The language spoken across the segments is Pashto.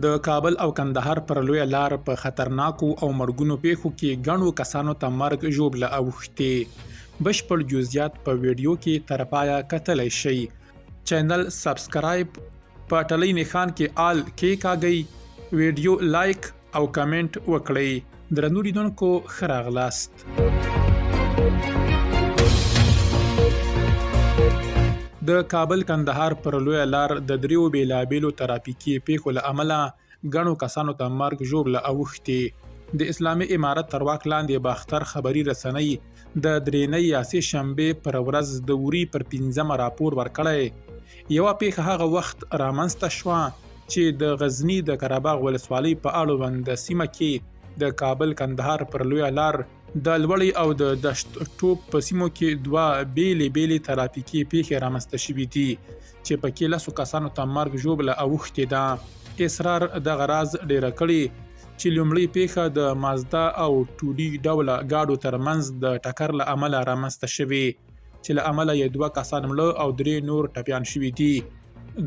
د کابل او کندهار پر لویه لار په خطرناکو او مرګونو پیښو کې ګڼو کسانو ته مرګ ژوبله اوښتې. بشپړ جزئیات په ویډیو کې تر پایه کتلی شئ. چینل سبسکرایب، په ټلۍ نښان کې آل کېکاږئ، ویډیو لایک او کمنټ وکړئ. درنو لیدونکو ښه راغلاست. د کابل کندهار پر لویه لار د دریو بیلابیلو ترافیکي پیښو له امله ګڼو کسانو ته مرګ ژوبله اوښتې. د اسلامي امارت تر واک لاندې باختر خبري رسنۍ د درېنۍ یا سې شنبې پر ورځ د وري پر 5مه راپور ورکړی. یوه پیښه هغه وخت رامنځته شوه چې د غزني د قرهباغ ولسوالۍ په اړوند سیمه کې د کابل کندهار پر لویه لار د لوړی او د دشت ټوپ په سیمو کې دوه بیلې ترافیکي پیښې رامنځته شوي دي چې پکې 10 کسانو ته مرګ ژوبله اوښتې ده. اصرار دغه راز ډیره کړې چې لومړۍ پیښه د مازدا او ټوډي ډوله ګاډو ترمنځ د ټکر له امله رامنځته شوې چې له امله یې 2 کسان مړه او 3 نور ټپیان شوي دي.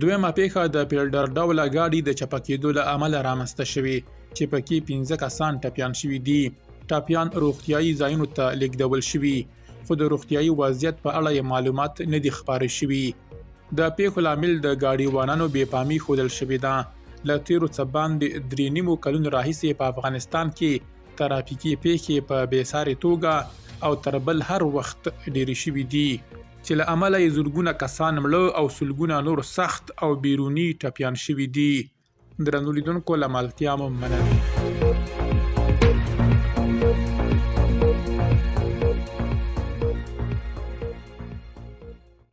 دویمه پیښه د پیلډر ډوله ګاډي د چپه کېدو له امله رامنځته شوې چې پکې 15 کسان ټپیان شوي دي. ټپیان روغتیایي ځایونو ته لیږدول شوي، خو د روغتیایي وضعیت په اړه یې معلومات نه دي خپاره شوي. د پیښو لامل د ګاډیوانانو بې پامي ښودل شوې ده. له تیرو څه باندې 3.5 کلونو راهیسې په افغانستان کې ترافیکي پیښې په بېسارې توګه او تر بل هر وخت ډېرې شوي دي چې له امله یې زرګونه کسان مړه او سلګونه نور سخت او بیروني ټپیان شوي دي. درنو لیدونکو له ملتیا مو مننه.